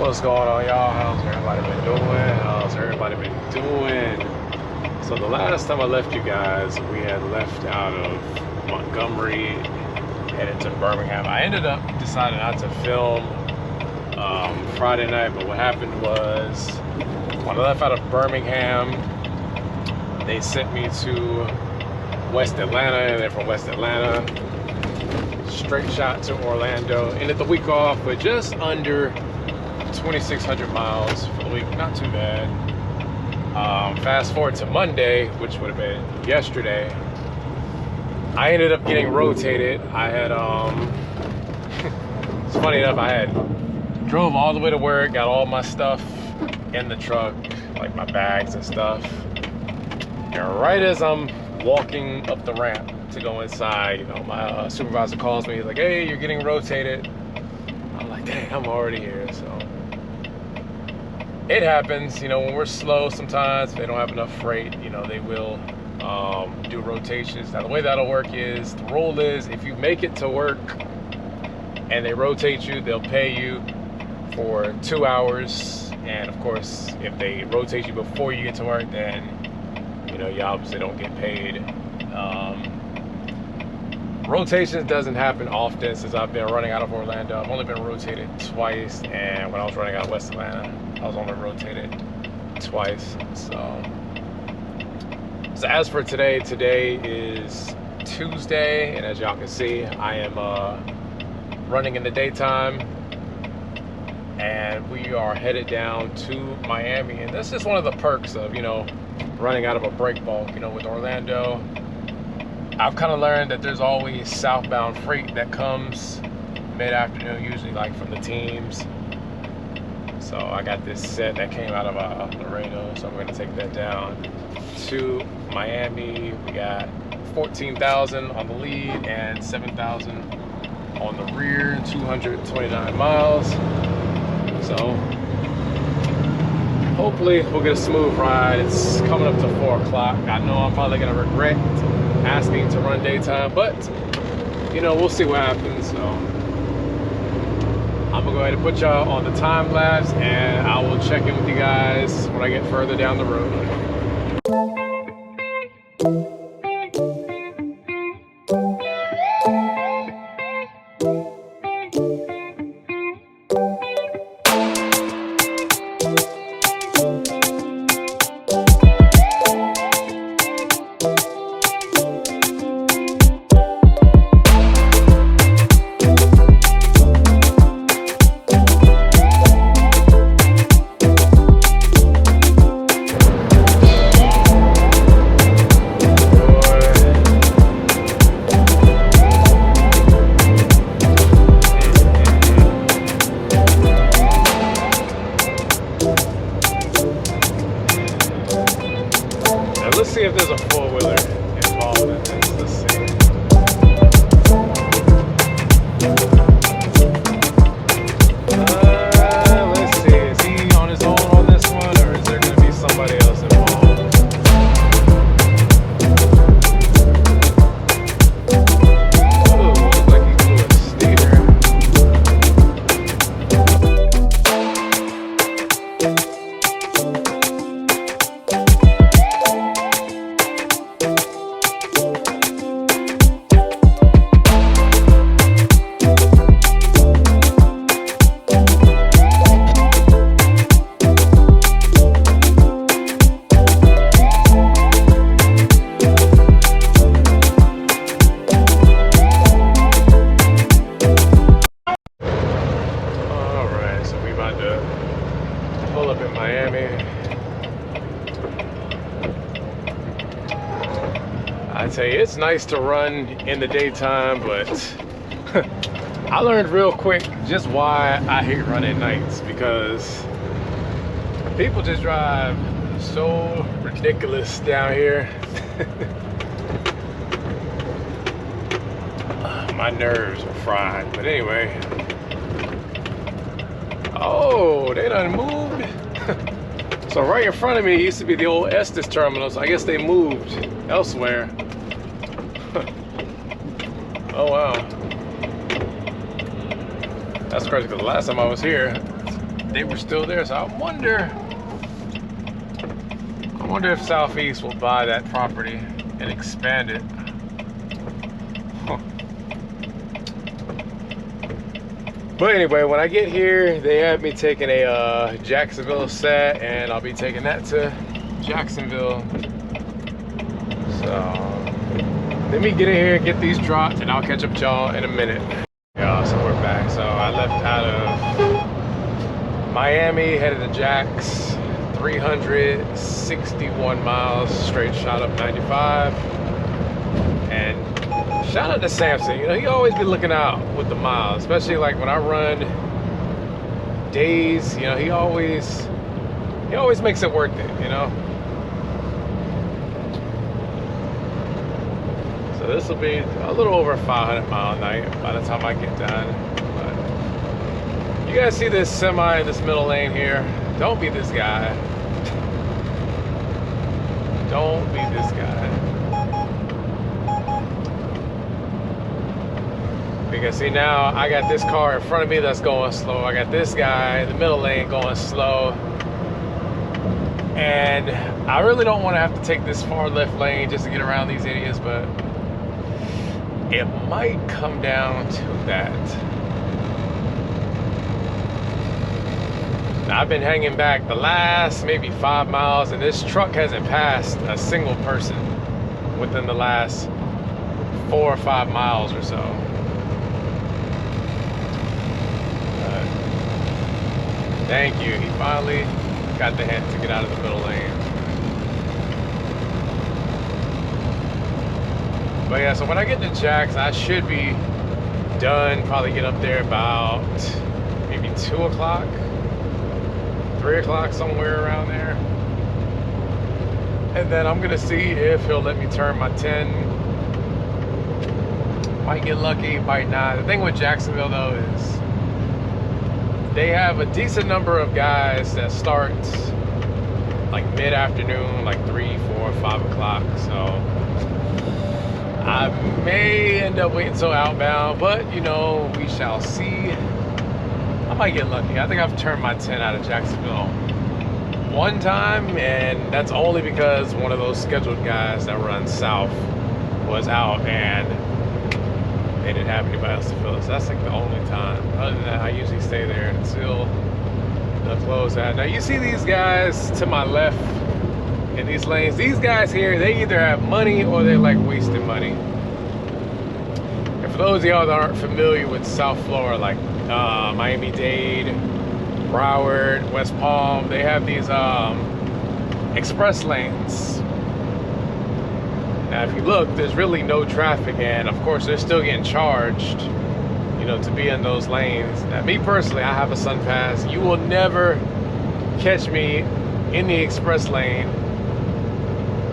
What's going on, y'all? How's everybody been doing? How's everybody been doing? So the last time I left you guys, we had left out of Montgomery, headed to Birmingham. I ended up deciding not to film Friday night, but what happened was when I left out of Birmingham, they sent me to West Atlanta, and then from West Atlanta, straight shot to Orlando. Ended the week off with just under 2,600 miles for the week, not too bad. Fast forward to Monday, which would have been yesterday, I ended up getting rotated. I had, it's funny enough, I had drove all the way to work, got all my stuff in the truck, like my bags and stuff. And right as I'm walking up the ramp to go inside, you know, my supervisor calls me. He's like, "Hey, you're getting rotated." I'm like, "Dang, I'm already here." So it happens, you know, when we're slow sometimes, if they don't have enough freight, you know, they will do rotations. Now the way that'll work is, the rule is, if you make it to work and they rotate you, they'll pay you for 2 hours. And of course, if they rotate you before you get to work, then, you know, you obviously don't get paid. Rotations doesn't happen often since I've been running out of Orlando. I've only been rotated twice, and when I was running out of West Atlanta, I was only rotated twice. So as for today is Tuesday, and as y'all can see, I am running in the daytime, and we are headed down to Miami. And this is one of the perks of, you know, running out of a break bulk. You know, with Orlando, I've kind of learned that there's always southbound freight that comes mid-afternoon, usually like from the teams. So I got this set that came out of Laredo, so I'm going to take that down to Miami. We got 14,000 on the lead and 7,000 on the rear, 229 miles. So hopefully we'll get a smooth ride. It's coming up to 4 o'clock. I know I'm probably going to regret asking to run daytime, but you know, we'll see what happens. So I'm gonna go ahead and put y'all on the time lapse, and I will check in with you guys when I get further down the road. Let's see if there's a four-wheeler involved in this. Let's see. Let's see. Is he on his own on this one, or is there going to be somebody else involved? Oh, looks like he blew a steer. Pull up in Miami. I tell you, it's nice to run in the daytime, but I learned real quick just why I hate running nights, because people just drive so ridiculous down here. My nerves are fried, but anyway. Oh, they done moved. So right in front of me used to be the old Estes terminal, so I guess they moved elsewhere. Oh wow. That's crazy, because the last time I was here, they were still there. So I wonder if Southeast will buy that property and expand it. Huh. But anyway, when I get here, they have me taking a Jacksonville set, and I'll be taking that to Jacksonville. So let me get in here and get these dropped, and I'll catch up with y'all in a minute. Yeah, so we're back. So I left out of Miami, headed to Jax, 361 miles, straight shot up 95. And shout out to Samson. You know, he always be looking out with the miles, especially like when I run days. You know, he always makes it worth it, you know. So this will be a little over 500 mile night by the time I get done. But you guys see this semi in this middle lane here? Don't be this guy. Don't be this guy. Because see, now I got this car in front of me that's going slow. I got this guy in the middle lane going slow. And I really don't want to have to take this far left lane just to get around these idiots, but it might come down to that. Now, I've been hanging back the last maybe 5 miles, and this truck hasn't passed a single person within the last 4 or 5 miles or so. Thank you. He finally got the hint to get out of the middle lane. But yeah, so when I get to Jax, I should be done. Probably get up there about maybe 2 o'clock, 3 o'clock, somewhere around there. And then I'm gonna see if he'll let me turn my 10. Might get lucky, might not. The thing with Jacksonville though is they have a decent number of guys that start like mid-afternoon, like 3, 4, 5 o'clock. So I may end up waiting until outbound, but you know, we shall see. I might get lucky. I think I've turned my 10 out of Jacksonville one time, and that's only because one of those scheduled guys that run south was out and they didn't have anybody else to fill it. So that's like the only time. Other than that, I usually stay there until the close out. Now you see these guys to my left in these lanes. These guys here, they either have money or they're like wasting money. And for those of y'all that aren't familiar with South Florida, like Miami-Dade, Broward, West Palm, they have these express lanes. Now if you look, there's really no traffic, and of course they're still getting charged, you know, to be in those lanes. Now me personally, I have a Sun Pass. You will never catch me in the express lane,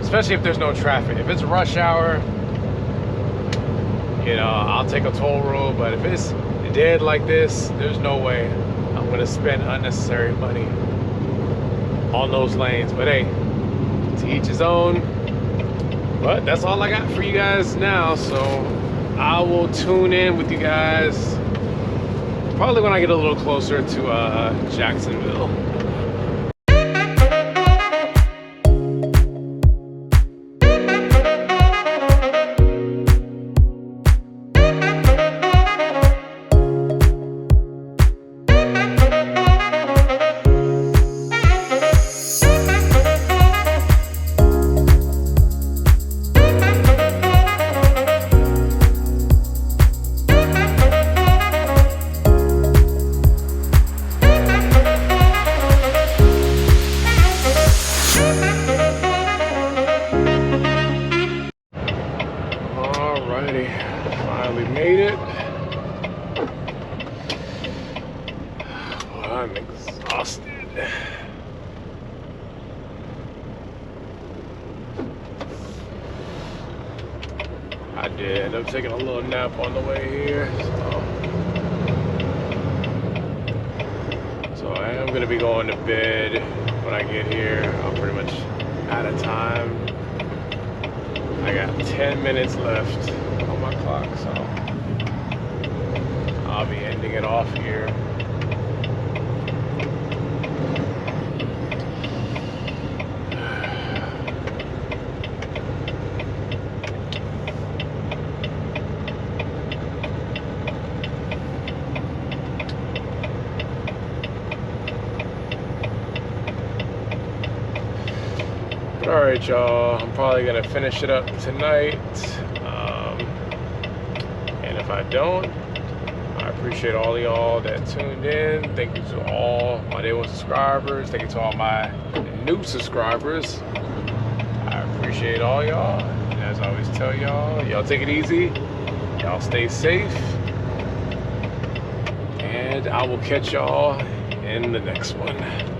especially if there's no traffic. If it's rush hour, you know, I'll take a toll road, but if it's dead like this, there's no way I'm gonna spend unnecessary money on those lanes. But hey, to each his own. But that's all I got for you guys now, so I will tune in with you guys probably when I get a little closer to Jacksonville. Finally made it. Well, I'm exhausted. I did end up taking a little nap on the way here, so I am going to be going to bed when I get here. I'm pretty much out of time. I got 10 minutes left on my clock, so I'll be ending it off here. right, y'all. I'm probably gonna finish it up tonight. And if I don't, I appreciate all of y'all that tuned in. Thank you to all my day one subscribers. Thank you to all my new subscribers. I appreciate all y'all. And as I always tell y'all take it easy. Y'all stay safe. And I will catch y'all in the next one.